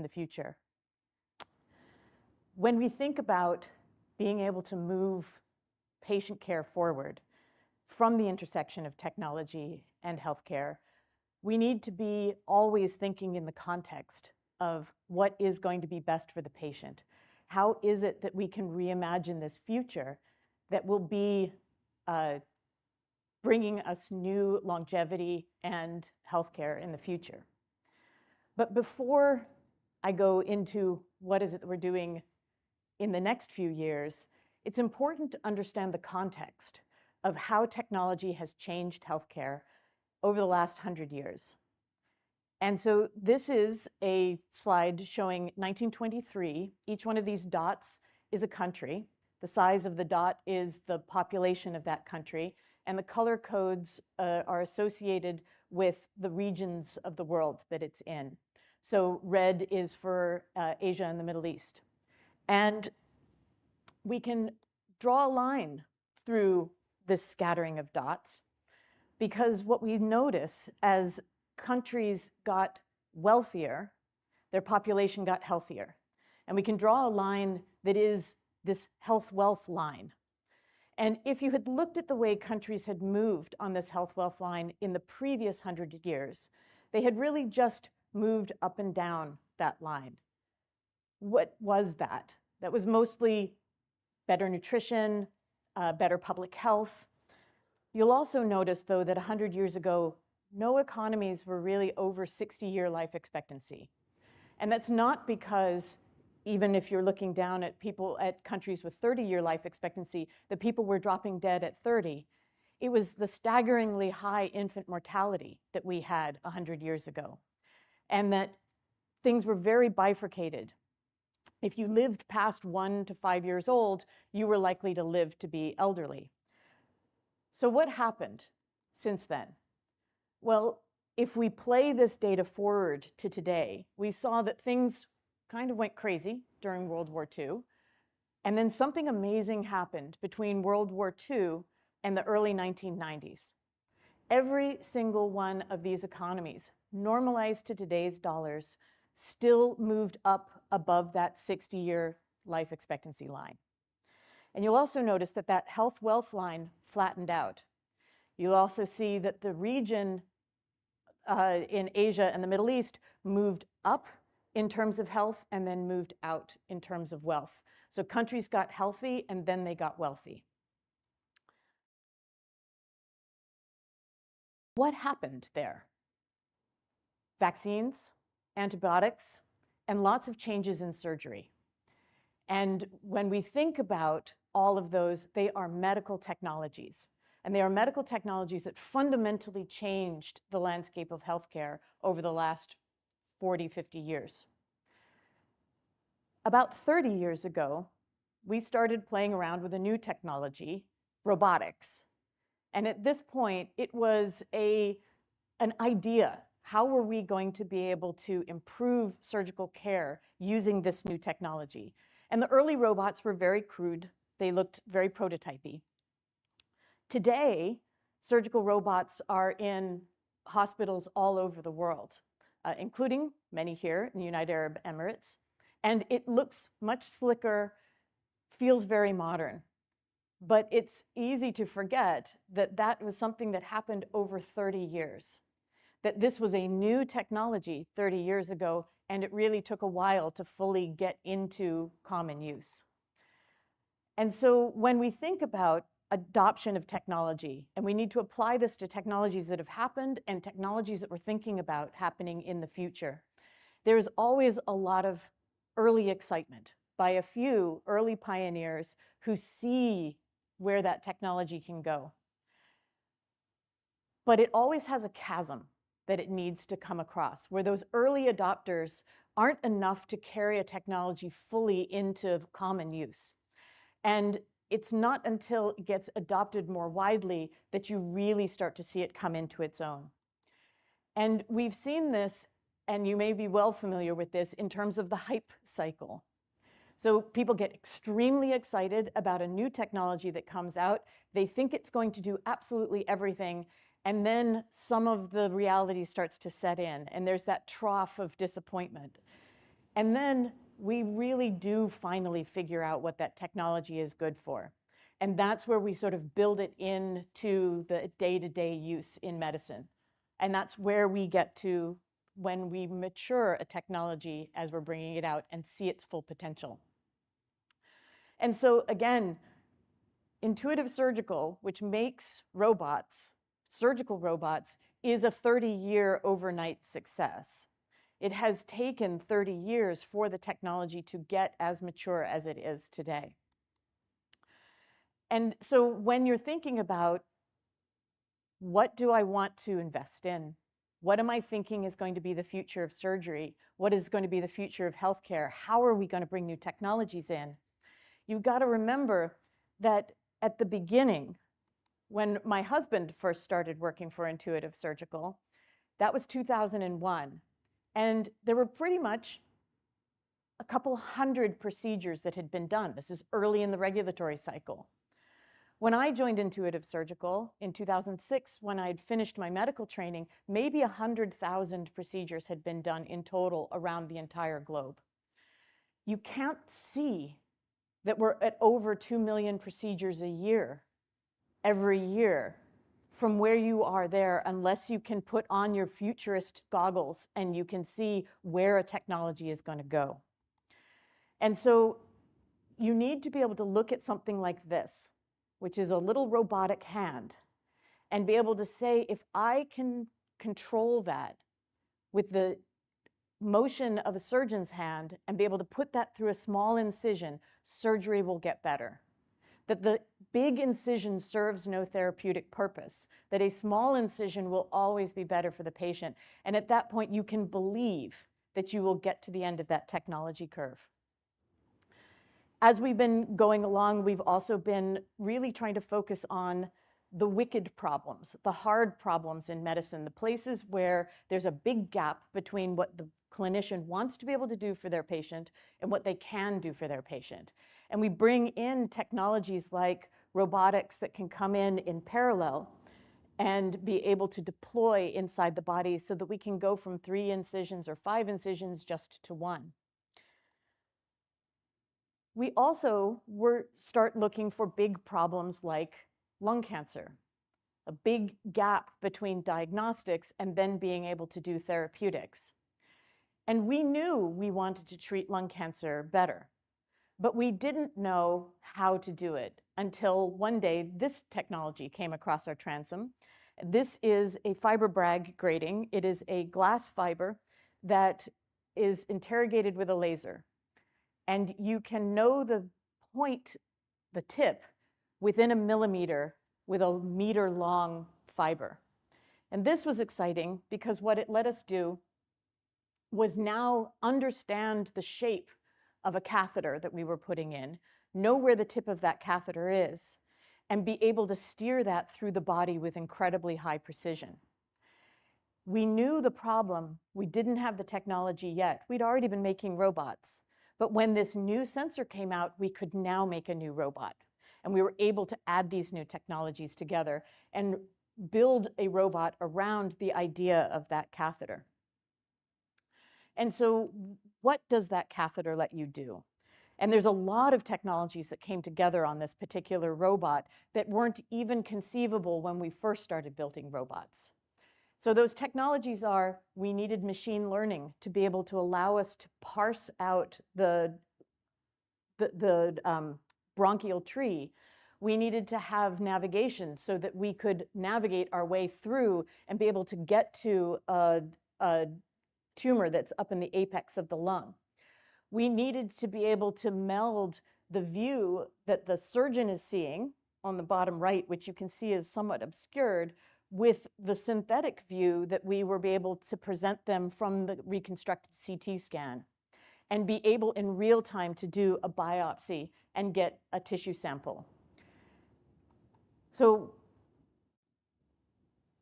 the future. When we think about being able to move patient care forward from the intersection of technology and healthcare, we need to be always thinking in the context of what is going to be best for the patient. How is it that we can reimagine this future that will be bringing us new longevity and healthcare in the future? But before I go into what is it that we're doing in the next few years, it's important to understand the context of how technology has changed healthcare over the last 100 years. And so this is a slide showing 1923. Each one of these dots is a country. The size of the dot is the population of that country, and the color codes are associated with the regions of the world that it's in. So red is for Asia and the Middle East. And we can draw a line through this scattering of dots, because what we notice as countries got wealthier, their population got healthier. And we can draw a line that is this health-wealth line. And if you had looked at the way countries had moved on this health-wealth line in the previous 100 years, they had really just moved up and down that line. What was that? That was mostly better nutrition, better public health. You'll also notice, though, that 100 years ago, no economies were really over 60-year life expectancy. And that's not because, even if you're looking down at countries with 30-year life expectancy, the people were dropping dead at 30. It was the staggeringly high infant mortality that we had 100 years ago, and that things were very bifurcated. If you lived past 1 to 5 years old, you were likely to live to be elderly. So what happened since then? Well, if we play this data forward to today, we saw that things kind of went crazy during World War II. And then something amazing happened between World War II and the early 1990s. Every single one of these economies, normalized to today's dollars, still moved up above that 60-year life expectancy line. And you'll also notice that that health-wealth line flattened out. You'll also see that the region in Asia and the Middle East moved up in terms of health and then moved out in terms of wealth. So countries got healthy and then they got wealthy. What happened there? Vaccines, antibiotics, and lots of changes in surgery. And when we think about all of those, they are medical technologies. And they are medical technologies that fundamentally changed the landscape of healthcare over the last 40, 50 years. About 30 years ago, we started playing around with a new technology, robotics. And at this point, it was an idea. How were we going to be able to improve surgical care using this new technology? And the early robots were very crude. They looked very prototypey. Today, surgical robots are in hospitals all over the world, including many here in the United Arab Emirates. And it looks much slicker, feels very modern. But it's easy to forget that that was something that happened over 30 years. That this was a new technology 30 years ago, and it really took a while to fully get into common use. And so when we think about adoption of technology, and we need to apply this to technologies that have happened and technologies that we're thinking about happening in the future, there's always a lot of early excitement by a few early pioneers who see where that technology can go. But it always has a chasm that it needs to come across, where those early adopters aren't enough to carry a technology fully into common use. And it's not until it gets adopted more widely that you really start to see it come into its own. And we've seen this, and you may be well familiar with this, in terms of the hype cycle. So people get extremely excited about a new technology that comes out. They think it's going to do absolutely everything, and then some of the reality starts to set in, and there's that trough of disappointment. And then we really do finally figure out what that technology is good for. And that's where we sort of build it into the day-to-day use in medicine. And that's where we get to when we mature a technology as we're bringing it out and see its full potential. And so again, Intuitive Surgical, which makes robots, surgical robots, is a 30-year overnight success. It has taken 30 years for the technology to get as mature as it is today. And so when you're thinking about what do I want to invest in? What am I thinking is going to be the future of surgery? What is going to be the future of healthcare? How are we going to bring new technologies in? You've got to remember that at the beginning, when my husband first started working for Intuitive Surgical, that was 2001. And there were pretty much a couple hundred procedures that had been done. This is early in the regulatory cycle. When I joined Intuitive Surgical in 2006, when I'd finished my medical training, maybe 100,000 procedures had been done in total around the entire globe. You can't see that we're at over 2 million procedures a year, every year, from where you are there, unless you can put on your futurist goggles and you can see where a technology is going to go. And so you need to be able to look at something like this, which is a little robotic hand, and be able to say, if I can control that with the motion of a surgeon's hand and be able to put that through a small incision, surgery will get better. That the big incision serves no therapeutic purpose, that a small incision will always be better for the patient. And at that point, you can believe that you will get to the end of that technology curve. As we've been going along, we've also been really trying to focus on the wicked problems, the hard problems in medicine, the places where there's a big gap between what the clinician wants to be able to do for their patient and what they can do for their patient. And we bring in technologies like robotics that can come in parallel and be able to deploy inside the body so that we can go from 3 incisions or 5 incisions just to 1. We also start looking for big problems like lung cancer, a big gap between diagnostics and then being able to do therapeutics. And we knew we wanted to treat lung cancer better, but we didn't know how to do it until one day this technology came across our transom. This is a fiber Bragg grating. It is a glass fiber that is interrogated with a laser. And you can know the point, the tip, within a millimeter with a meter-long fiber. And this was exciting because what it let us do was now understand the shape of a catheter that we were putting in, know where the tip of that catheter is, and be able to steer that through the body with incredibly high precision. We knew the problem. We didn't have the technology yet. We'd already been making robots. But when this new sensor came out, we could now make a new robot. And we were able to add these new technologies together and build a robot around the idea of that catheter. And so what does that catheter let you do? And there's a lot of technologies that came together on this particular robot that weren't even conceivable when we first started building robots. So those technologies are, we needed machine learning to be able to allow us to parse out the bronchial tree. We needed to have navigation so that we could navigate our way through and be able to get to a tumor that's up in the apex of the lung. We needed to be able to meld the view that the surgeon is seeing on the bottom right, which you can see is somewhat obscured, with the synthetic view that we were able to present them from the reconstructed CT scan and be able in real time to do a biopsy and get a tissue sample. So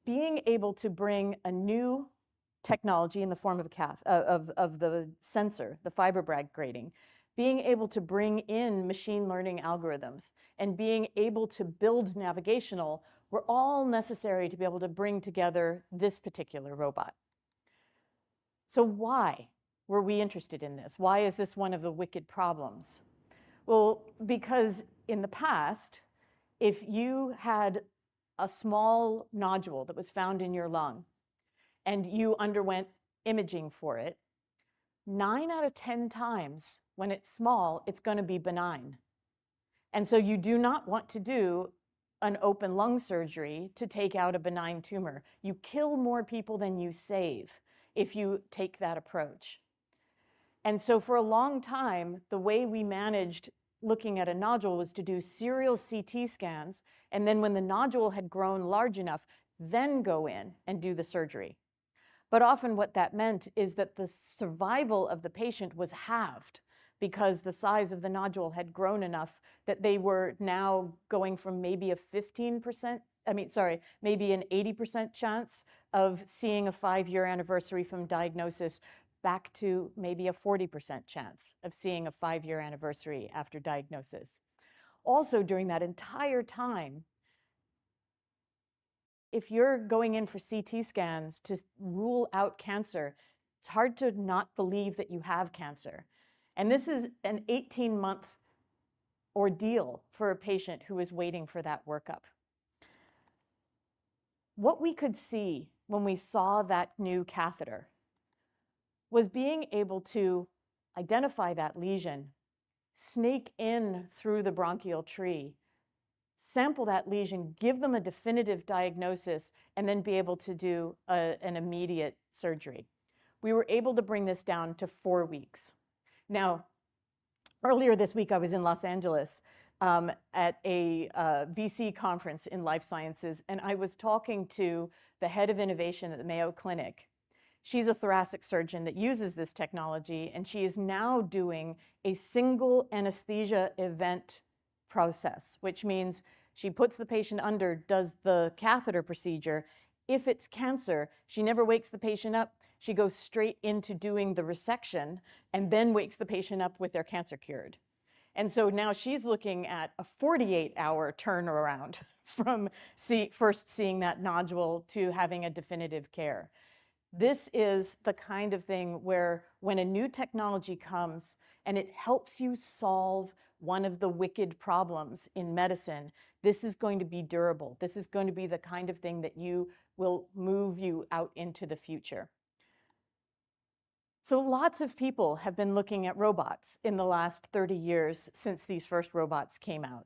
being able to bring a new technology in the form of the sensor, the fiber Bragg grating, being able to bring in machine learning algorithms and being able to build navigational were all necessary to be able to bring together this particular robot. So why? were we interested in this? Why is this one of the wicked problems? Well, because in the past, if you had a small nodule that was found in your lung and you underwent imaging for it, 9 out of 10 times when it's small, it's going to be benign. And so you do not want to do an open lung surgery to take out a benign tumor. You kill more people than you save if you take that approach. And so for a long time, the way we managed looking at a nodule was to do serial CT scans, and then when the nodule had grown large enough, then go in and do the surgery. But often what that meant is that the survival of the patient was halved because the size of the nodule had grown enough that they were now going from maybe a 15%, maybe an 80% chance of seeing a 5-year anniversary from diagnosis back to maybe a 40% chance of seeing a 5-year anniversary after diagnosis. Also, during that entire time, if you're going in for CT scans to rule out cancer, it's hard to not believe that you have cancer. And this is an 18-month ordeal for a patient who is waiting for that workup. What we could see when we saw that new catheter was being able to identify that lesion, snake in through the bronchial tree, sample that lesion, give them a definitive diagnosis, and then be able to do an immediate surgery. We were able to bring this down to 4 weeks. Now, earlier this week, I was in Los Angeles at a VC conference in life sciences, and I was talking to the head of innovation at the Mayo Clinic. She's a thoracic surgeon that uses this technology, and she is now doing a single anesthesia event process, which means she puts the patient under, does the catheter procedure. If it's cancer, she never wakes the patient up. She goes straight into doing the resection and then wakes the patient up with their cancer cured. And so now she's looking at a 48-hour turnaround from first seeing that nodule to having a definitive care. This is the kind of thing where when a new technology comes and it helps you solve one of the wicked problems in medicine, this is going to be durable. This is going to be the kind of thing that will move you out into the future. So lots of people have been looking at robots in the last 30 years since these first robots came out.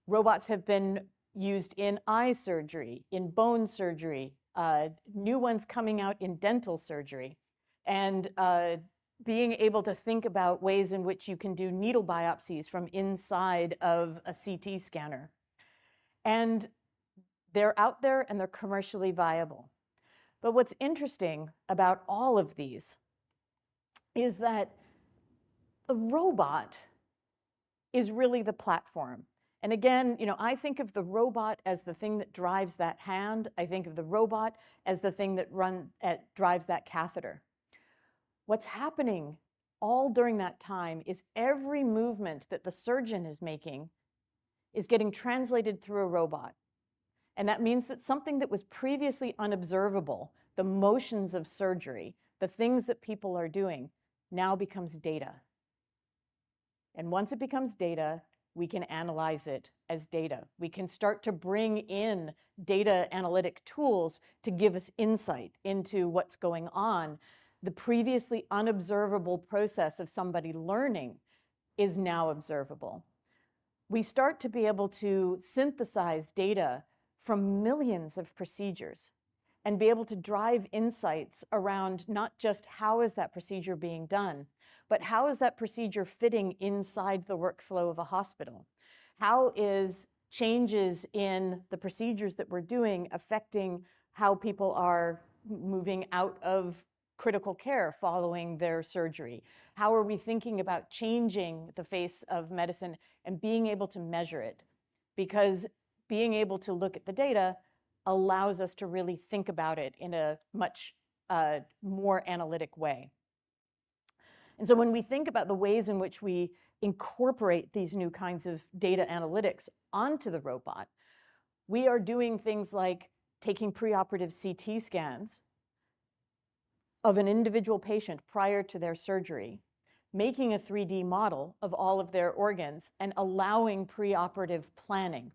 Robots have been used in eye surgery, in bone surgery, new ones coming out in dental surgery, and being able to think about ways in which you can do needle biopsies from inside of a CT scanner. And they're out there and they're commercially viable. But what's interesting about all of these is that the robot is really the platform. And again, I think of the robot as the thing that drives that hand. I think of the robot as the thing that drives that catheter. What's happening all during that time is every movement that the surgeon is making is getting translated through a robot. And that means that something that was previously unobservable, the motions of surgery, the things that people are doing, now becomes data. And once it becomes data, we can analyze it as data. We can start to bring in data analytic tools to give us insight into what's going on. The previously unobservable process of somebody learning is now observable. We start to be able to synthesize data from millions of procedures and be able to drive insights around not just how is that procedure being done, but how is that procedure fitting inside the workflow of a hospital? How is changes in the procedures that we're doing affecting how people are moving out of critical care following their surgery? How are we thinking about changing the face of medicine and being able to measure it? Because being able to look at the data allows us to really think about it in a much more analytic way. And so when we think about the ways in which we incorporate these new kinds of data analytics onto the robot, we are doing things like taking preoperative CT scans, of an individual patient prior to their surgery, making a 3D model of all of their organs, and allowing preoperative planning.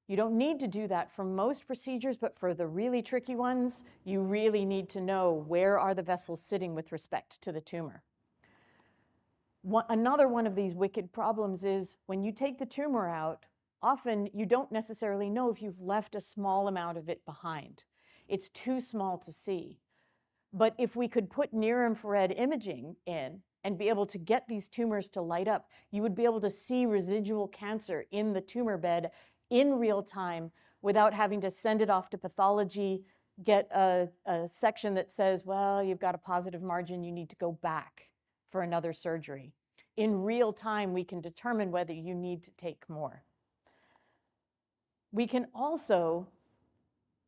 You don't need to do that for most procedures, but for the really tricky ones, you really need to know where are the vessels sitting with respect to the tumor. Another one of these wicked problems is when you take the tumor out, often you don't necessarily know if you've left a small amount of it behind. It's too small to see. But if we could put near-infrared imaging in and be able to get these tumors to light up, you would be able to see residual cancer in the tumor bed in real time without having to send it off to pathology, get a section that says, well, you've got a positive margin, you need to go back for another surgery. In real time, we can determine whether you need to take more. We can also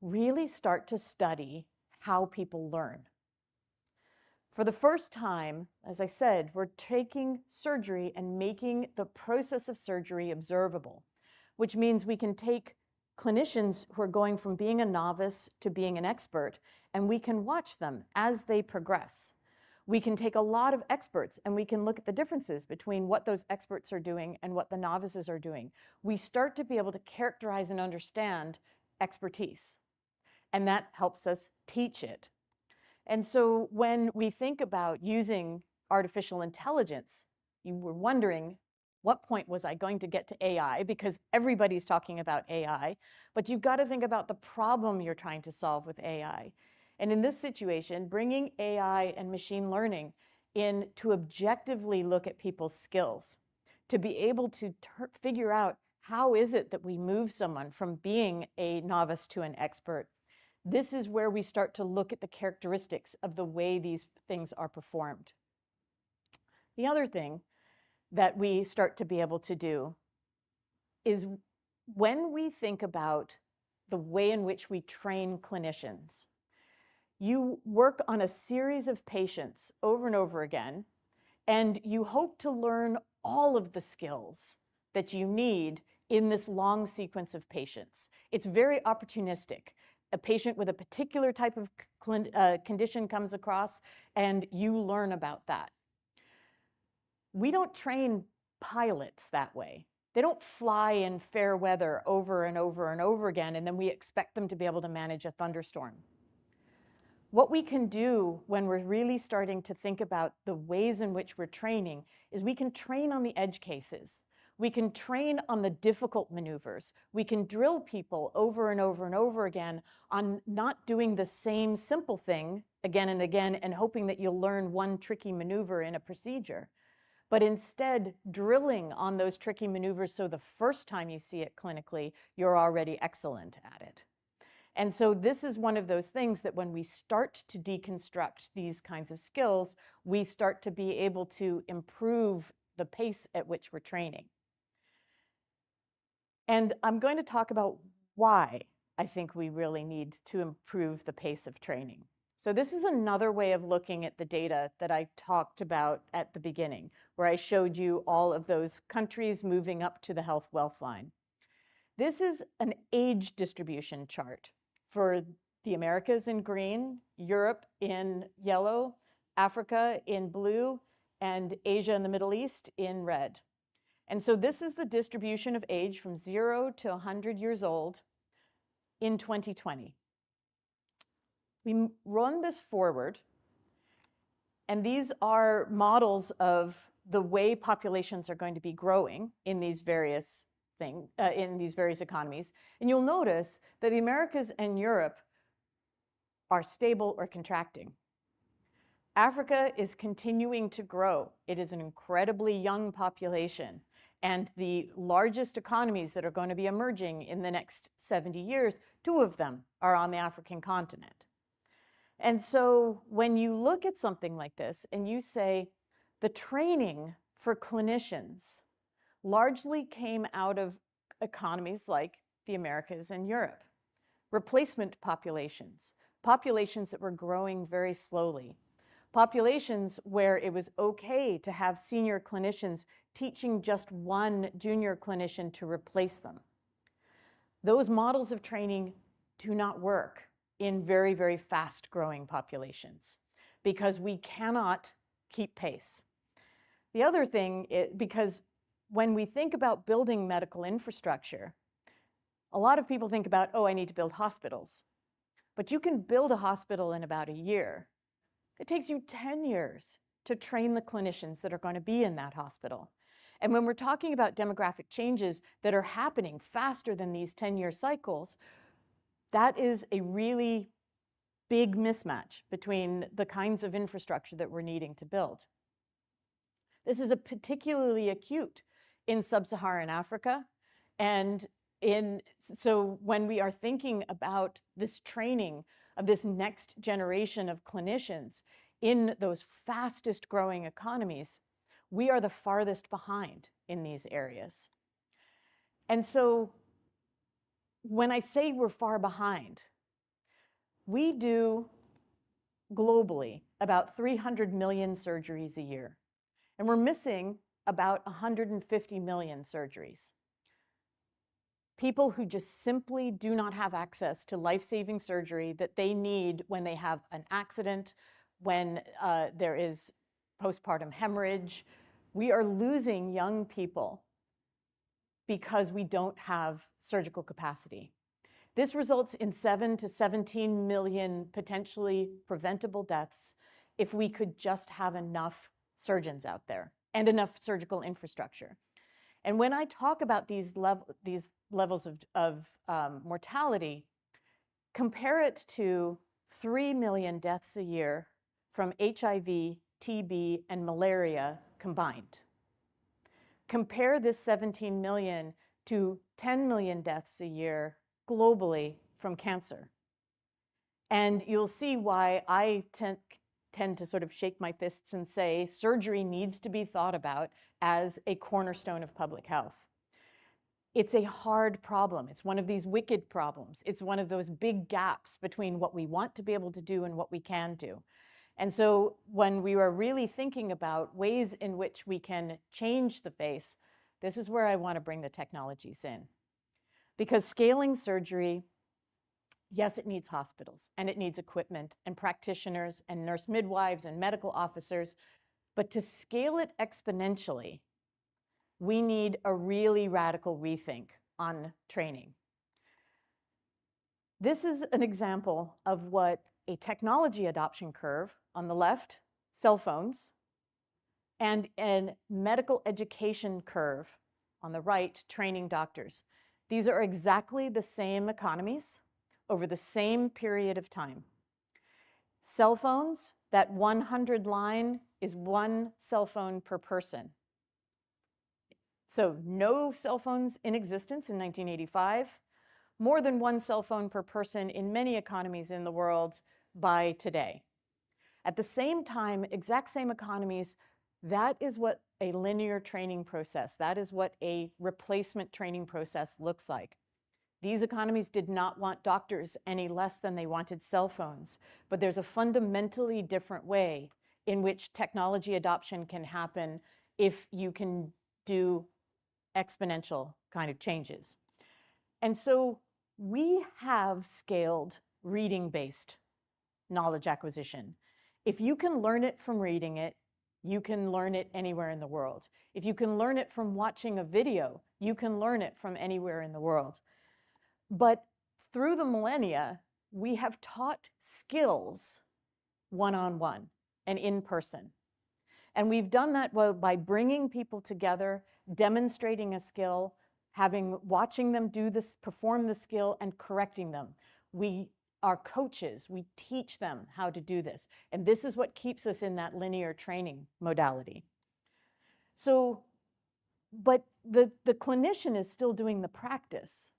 really start to study how people learn. For the first time, as I said, we're taking surgery and making the process of surgery observable, which means we can take clinicians who are going from being a novice to being an expert, and we can watch them as they progress. We can take a lot of experts and we can look at the differences between what those experts are doing and what the novices are doing. We start to be able to characterize and understand expertise, and that helps us teach it. And so when we think about using artificial intelligence, you were wondering, what point was I going to get to AI? Because everybody's talking about AI, but you've got to think about the problem you're trying to solve with AI. And in this situation, bringing AI and machine learning in to objectively look at people's skills, to be able to figure out how is it that we move someone from being a novice to an expert. This is where we start to look at the characteristics of the way these things are performed. The other thing that we start to be able to do is when we think about the way in which we train clinicians, you work on a series of patients over and over again, and you hope to learn all of the skills that you need in this long sequence of patients. It's very opportunistic. A patient with a particular type of condition comes across, and you learn about that. We don't train pilots that way. They don't fly in fair weather over and over and over again, and then we expect them to be able to manage a thunderstorm. What we can do when we're really starting to think about the ways in which we're training is we can train on the edge cases. We can train on the difficult maneuvers. We can drill people over and over and over again on not doing the same simple thing again and again and hoping that you'll learn one tricky maneuver in a procedure, but instead drilling on those tricky maneuvers so the first time you see it clinically, you're already excellent at it. And so this is one of those things that when we start to deconstruct these kinds of skills, we start to be able to improve the pace at which we're training. And I'm going to talk about why I think we really need to improve the pace of training. So this is another way of looking at the data that I talked about at the beginning, where I showed you all of those countries moving up to the health wealth line. This is an age distribution chart for the Americas in green, Europe in yellow, Africa in blue, and Asia and the Middle East in red. And so this is the distribution of age from 0 to 100 years old in 2020. We run this forward, and these are models of the way populations are going to be growing in these various economies. And you'll notice that the Americas and Europe are stable or contracting. Africa is continuing to grow. It is an incredibly young population. And the largest economies that are going to be emerging in the next 70 years, 2 of them are on the African continent. And so when you look at something like this and you say, the training for clinicians largely came out of economies like the Americas and Europe. Replacement populations, populations that were growing very slowly, populations where it was okay to have senior clinicians teaching just one junior clinician to replace them. Those models of training do not work in very, very fast growing populations. because we cannot keep pace. The other thing is because when we think about building medical infrastructure, a lot of people think about, oh, I need to build hospitals. But you can build a hospital in about a year. It takes you 10 years to train the clinicians that are going to be in that hospital. And when we're talking about demographic changes that are happening faster than these 10-year cycles, that is a really big mismatch between the kinds of infrastructure that we're needing to build. This is particularly acute in sub-Saharan Africa. And so when we are thinking about this training of this next generation of clinicians in those fastest growing economies, we are the farthest behind in these areas. And so when I say we're far behind, we do globally about 300 million surgeries a year. And we're missing about 150 million surgeries. People who just simply do not have access to life-saving surgery that they need when they have an accident, when there is postpartum hemorrhage. We are losing young people because we don't have surgical capacity. This results in 7 to 17 million potentially preventable deaths if we could just have enough surgeons out there and enough surgical infrastructure. And when I talk about these levels of mortality, compare it to 3 million deaths a year from HIV, TB, and malaria combined. Compare this 17 million to 10 million deaths a year globally from cancer. And you'll see why I tend to sort of shake my fists and say surgery needs to be thought about as a cornerstone of public health. It's a hard problem. It's one of these wicked problems. It's one of those big gaps between what we want to be able to do and what we can do. And so when we were really thinking about ways in which we can change the face, this is where I want to bring the technologies in. Because scaling surgery, yes, it needs hospitals, and it needs equipment, and practitioners, and nurse midwives, and medical officers. But to scale it exponentially, we need a really radical rethink on training. This is an example of what a technology adoption curve on the left, cell phones, and a medical education curve on the right, training doctors. These are exactly the same economies over the same period of time. Cell phones, that 100 line is 1 cell phone per person. So no cell phones in existence in 1985, more than 1 cell phone per person in many economies in the world by today. At the same time, exact same economies, that is what a linear training process, that is what a replacement training process looks like. These economies did not want doctors any less than they wanted cell phones, but there's a fundamentally different way in which technology adoption can happen if you can do exponential kind of changes. And so we have scaled reading-based knowledge acquisition. If you can learn it from reading it, you can learn it anywhere in the world. If you can learn it from watching a video, you can learn it from anywhere in the world. But through the millennia, we have taught skills one-on-one and in person. And we've done that by bringing people together, demonstrating a skill, watching them do this, perform the skill, and correcting them. We are coaches. We teach them how to do this. And this is what keeps us in that linear training modality. So, but the clinician is still doing the practice.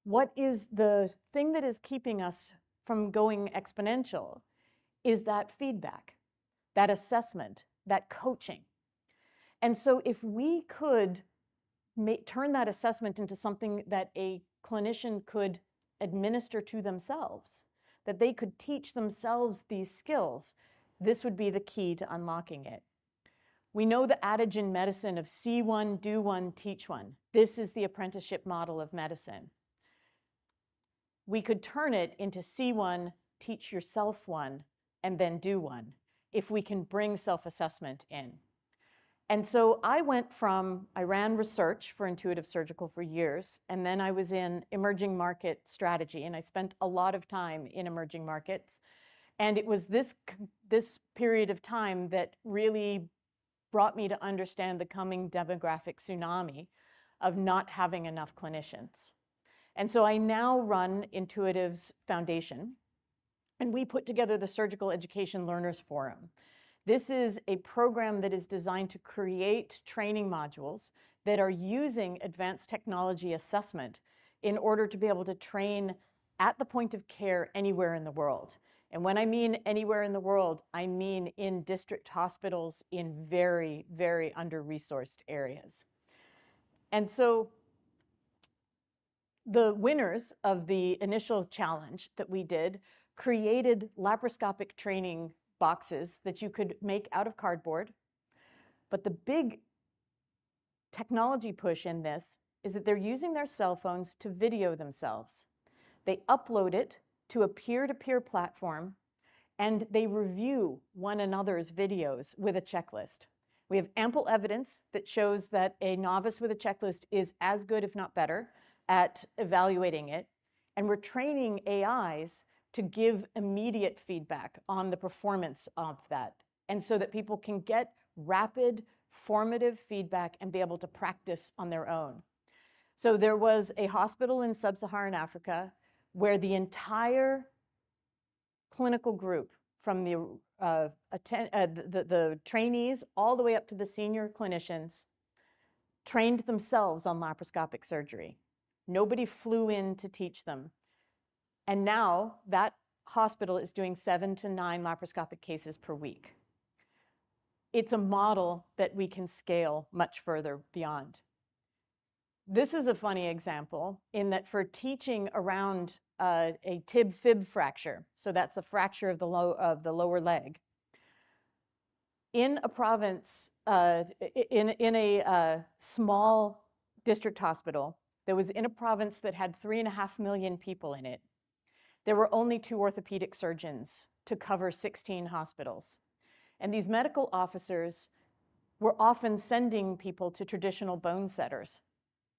What is the thing that is keeping us from going exponential is that feedback, that assessment, that coaching. And so if we could turn that assessment into something that a clinician could administer to themselves, that they could teach themselves these skills, this would be the key to unlocking it. We know the adage in medicine of see one, do one, teach one. This is the apprenticeship model of medicine. We could turn it into see one, teach yourself one, and then do one, if we can bring self-assessment in. And so I ran research for Intuitive Surgical for years, and then I was in emerging market strategy, and I spent a lot of time in emerging markets. And it was this period of time that really brought me to understand the coming demographic tsunami of not having enough clinicians. And so I now run Intuitive's foundation, and we put together the Surgical Education Learners Forum. This is a program that is designed to create training modules that are using advanced technology assessment in order to be able to train at the point of care anywhere in the world. And when I mean anywhere in the world, I mean in district hospitals in very, very under-resourced areas. And so the winners of the initial challenge that we did created laparoscopic training boxes that you could make out of cardboard. But the big technology push in this is that they're using their cell phones to video themselves. They upload it to a peer-to-peer platform, and they review one another's videos with a checklist. We have ample evidence that shows that a novice with a checklist is as good, if not better, at evaluating it. And we're training AIs to give immediate feedback on the performance of that, and so that people can get rapid, formative feedback and be able to practice on their own. So there was a hospital in sub-Saharan Africa where the entire clinical group, from the trainees all the way up to the senior clinicians, trained themselves on laparoscopic surgery. Nobody flew in to teach them. And now that hospital is doing 7 to 9 laparoscopic cases per week. It's a model that we can scale much further beyond. This is a funny example in that for teaching around a tib-fib fracture, so that's a fracture of the lower leg, in a province, in a small district hospital, that was in a province that had 3.5 million people in it. There were only 2 orthopedic surgeons to cover 16 hospitals. And these medical officers were often sending people to traditional bone setters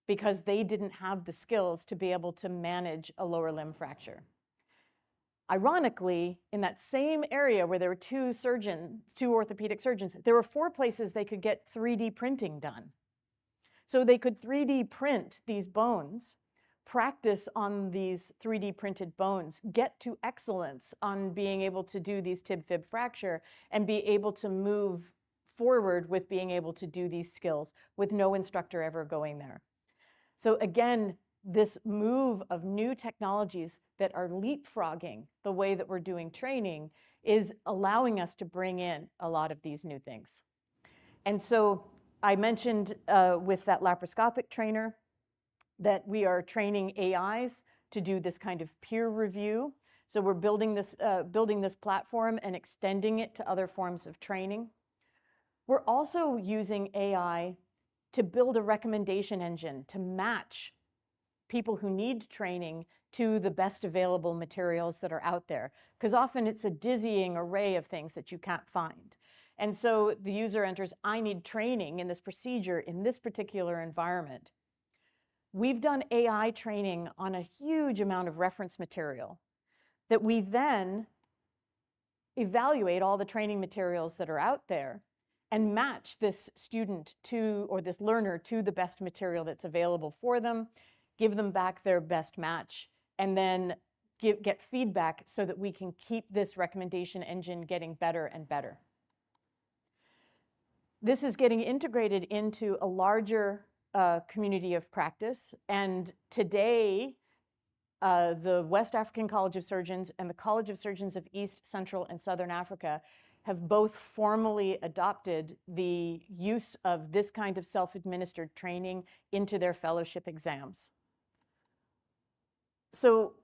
because they didn't have the skills to be able to manage a lower limb fracture. Ironically, in that same area where there were 2 orthopedic surgeons, there were 4 places they could get 3D printing done. So they could 3D print these bones, practice on these 3D printed bones, get to excellence on being able to do these tib-fib fracture, and be able to move forward with being able to do these skills with no instructor ever going there. So again, this move of new technologies that are leapfrogging the way that we're doing training is allowing us to bring in a lot of these new things. And so I mentioned with that laparoscopic trainer that we are training AIs to do this kind of peer review. So we're building this platform and extending it to other forms of training. We're also using AI to build a recommendation engine to match people who need training to the best available materials that are out there, because often it's a dizzying array of things that you can't find. And so the user enters, I need training in this procedure in this particular environment. We've done AI training on a huge amount of reference material that we then evaluate all the training materials that are out there and match this student to, or this learner to, the best material that's available for them, give them back their best match, and then get feedback so that we can keep this recommendation engine getting better and better. This is getting integrated into a larger community of practice, and today the West African College of Surgeons and the College of Surgeons of East, Central, and Southern Africa have both formally adopted the use of this kind of self-administered training into their fellowship exams. So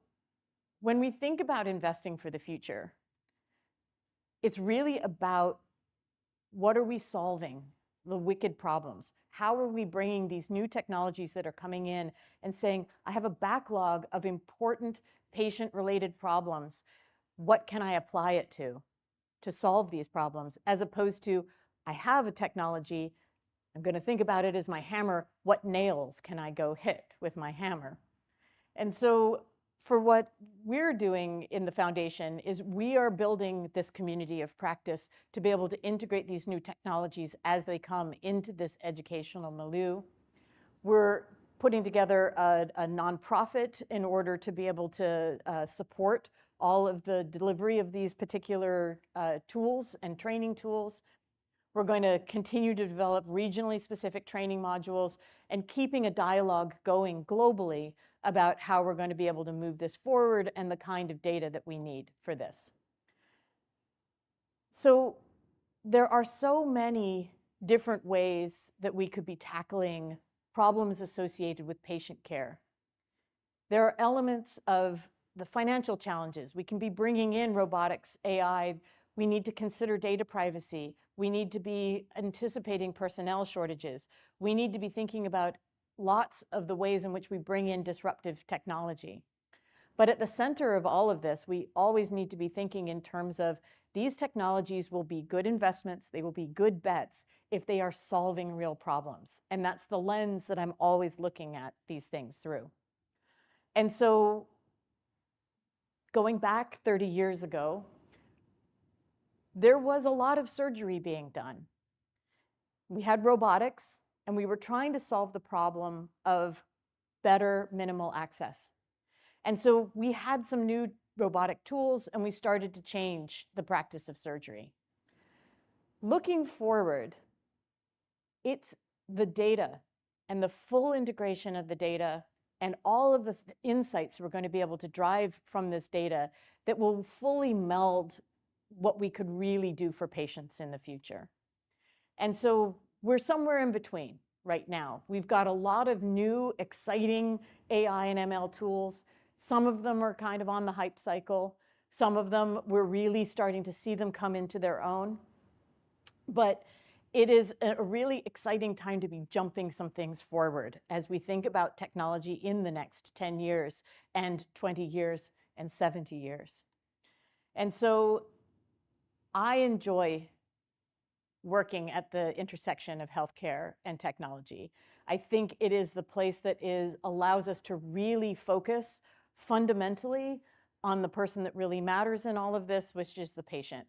when we think about investing for the future, it's really about what are we solving, the wicked problems? How are we bringing these new technologies that are coming in and saying, I have a backlog of important patient-related problems. What can I apply it to? to solve these problems, as opposed to, I have a technology, I'm going to think about it as my hammer. What nails can I go hit with my hammer? And so for what we're doing in the foundation is we are building this community of practice to be able to integrate these new technologies as they come into this educational milieu. We're putting together a nonprofit in order to be able to support all of the delivery of these particular tools and training tools. We're going to continue to develop regionally specific training modules and keeping a dialogue going globally about how we're going to be able to move this forward and the kind of data that we need for this. So there are so many different ways that we could be tackling problems associated with patient care. There are elements of the financial challenges. We can be bringing in robotics, AI. We need to consider data privacy. We need to be anticipating personnel shortages. We need to be thinking about lots of the ways in which we bring in disruptive technology. But at the center of all of this, we always need to be thinking in terms of these technologies will be good investments, they will be good bets if they are solving real problems. And that's the lens that I'm always looking at these things through. And so going back 30 years ago, there was a lot of surgery being done. We had robotics, and we were trying to solve the problem of better minimal access. And so we had some new robotic tools, and we started to change the practice of surgery. Looking forward, it's the data and the full integration of the data and all of the insights we're going to be able to drive from this data that will fully meld what we could really do for patients in the future. And so we're somewhere in between right now. We've got a lot of new, exciting AI and ML tools. Some of them are kind of on the hype cycle. Some of them, we're really starting to see them come into their own. But it is a really exciting time to be jumping some things forward as we think about technology in the next 10 years and 20 years and 70 years. And so I enjoy working at the intersection of healthcare and technology. I think it is the place that allows us to really focus fundamentally on the person that really matters in all of this, which is the patient.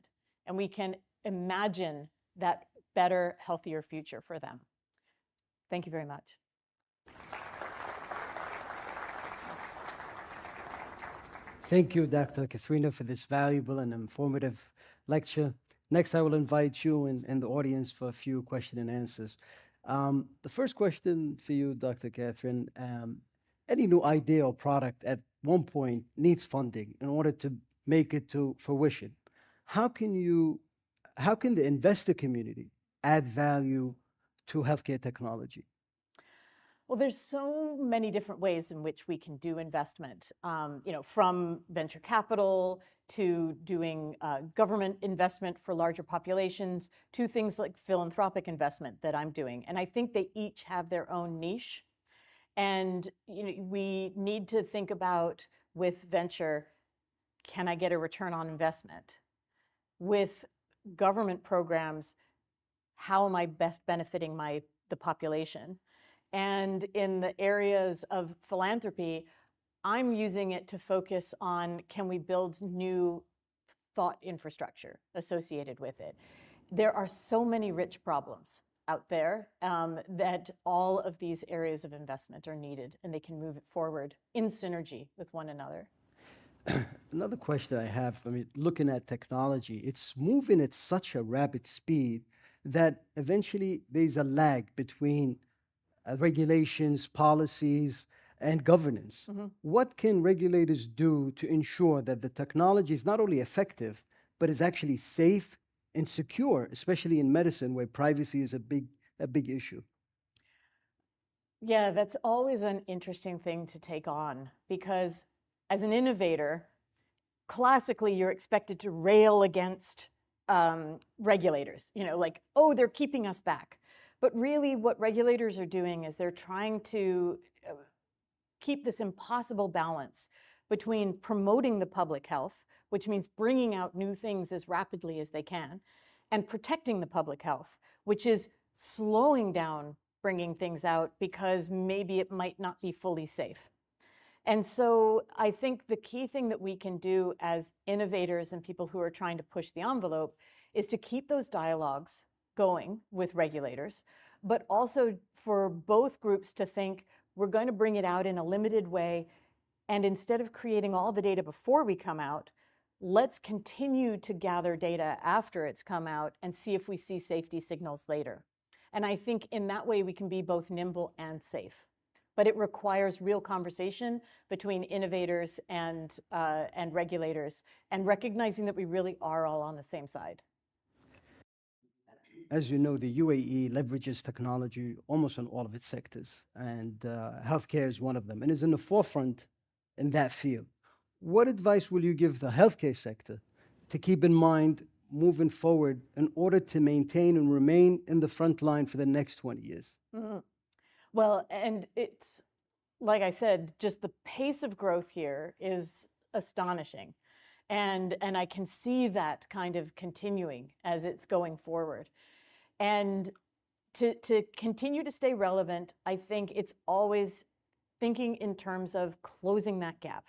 And we can imagine that better, healthier future for them. Thank you very much. Thank you, Dr. Katharina, for this valuable and informative lecture. Next, I will invite you and the audience for a few question and answers. The first question for you, Dr. Catherine, any new idea or product at one point needs funding in order to make it to fruition. How can the investor community add value to healthcare technology? Well, there's so many different ways in which we can do investment, from venture capital to doing government investment for larger populations to things like philanthropic investment that I'm doing. And I think they each have their own niche. And we need to think about, with venture, can I get a return on investment? With government programs, how am I best benefiting the population? And in the areas of philanthropy, I'm using it to focus on, can we build new thought infrastructure associated with it? There are so many rich problems out there that all of these areas of investment are needed, and they can move it forward in synergy with one another. Another question I have, looking at technology, it's moving at such a rapid speed that eventually there's a lag between regulations, policies, and governance. Mm-hmm. What can regulators do to ensure that the technology is not only effective, but is actually safe and secure, especially in medicine where privacy is a big issue? Yeah, that's always an interesting thing to take on, because as an innovator, classically you're expected to rail against regulators, like, oh, they're keeping us back. But really what regulators are doing is they're trying to keep this impossible balance between promoting the public health, which means bringing out new things as rapidly as they can, and protecting the public health, which is slowing down bringing things out because maybe it might not be fully safe. And so I think the key thing that we can do as innovators and people who are trying to push the envelope is to keep those dialogues going with regulators, but also for both groups to think we're going to bring it out in a limited way, and instead of creating all the data before we come out, let's continue to gather data after it's come out and see if we see safety signals later. And I think in that way we can be both nimble and safe. But it requires real conversation between innovators and regulators, and recognizing that we really are all on the same side. As you know, the UAE leverages technology almost in all of its sectors, and healthcare is one of them, and is in the forefront in that field. What advice will you give the healthcare sector to keep in mind moving forward in order to maintain and remain in the front line for the next 20 years? Mm-hmm. Well, and it's, like I said, just the pace of growth here is astonishing. And I can see that kind of continuing as it's going forward. And to continue to stay relevant, I think it's always thinking in terms of closing that gap.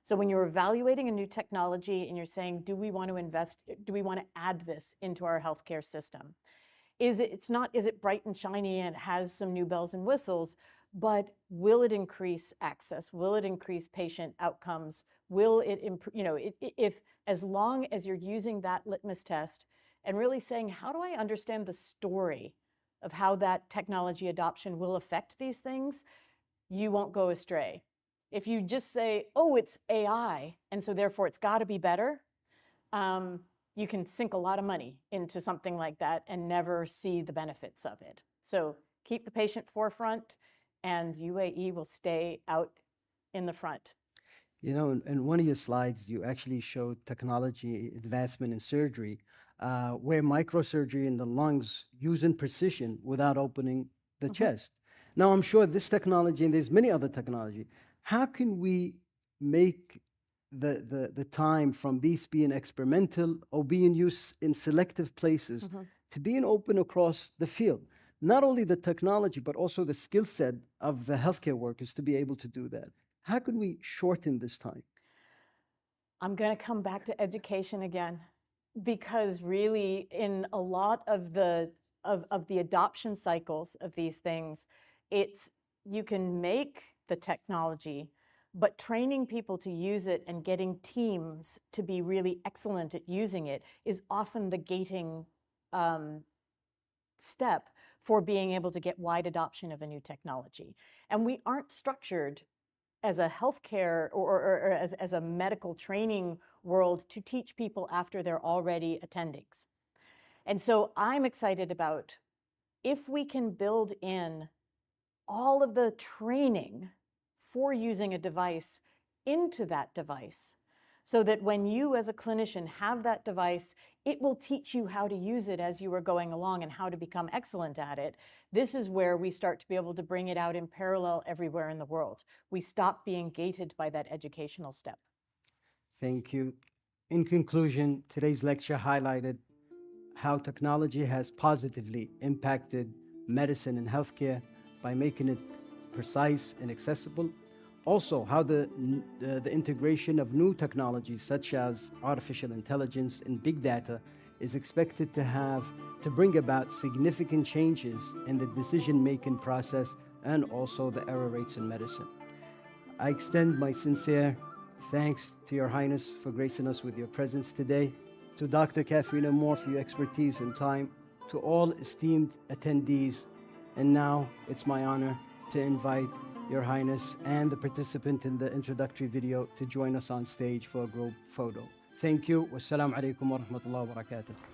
So when you're evaluating a new technology and you're saying, do we want to invest, do we want to add this into our healthcare system? Is it bright and shiny and it has some new bells and whistles, but will it increase access? Will it increase patient outcomes? Will it improve, if as long as you're using that litmus test and really saying, how do I understand the story of how that technology adoption will affect these things, you won't go astray. If you just say, oh, it's AI, and so therefore it's got to be better, you can sink a lot of money into something like that and never see the benefits of it. So keep the patient forefront, and UAE will stay out in the front. You know, in one of your slides, you actually showed technology advancement in surgery, where microsurgery in the lungs using precision without opening the chest. Now, I'm sure this technology, and there's many other technology, how can we make the time from these being experimental or being used in selective places to being open across the field? Not only the technology, but also the skill set of the healthcare workers to be able to do that. How can we shorten this time? I'm going to come back to education again, because really in a lot of the adoption cycles of these things, it's you can make the technology, but training people to use it and getting teams to be really excellent at using it is often the gating step for being able to get wide adoption of a new technology. And we aren't structured as a healthcare or as a medical training world to teach people after they're already attendings. And so I'm excited about if we can build in all of the training for using a device into that device, so that when you as a clinician have that device, it will teach you how to use it as you are going along and how to become excellent at it. This is where we start to be able to bring it out in parallel everywhere in the world. We stop being gated by that educational step. Thank you. In conclusion, today's lecture highlighted how technology has positively impacted medicine and healthcare by making it precise and accessible. Also, how the integration of new technologies such as artificial intelligence and big data is expected to bring about significant changes in the decision-making process and also the error rates in medicine. I extend my sincere thanks to Your Highness for gracing us with your presence today, to Dr. Katharina Moore for your expertise and time, to all esteemed attendees. And now it's my honor to invite Your Highness and the participant in the introductory video to join us on stage for a group photo. Thank you. Wassalamu alaikum wa rahmatullahi wa barakatuh.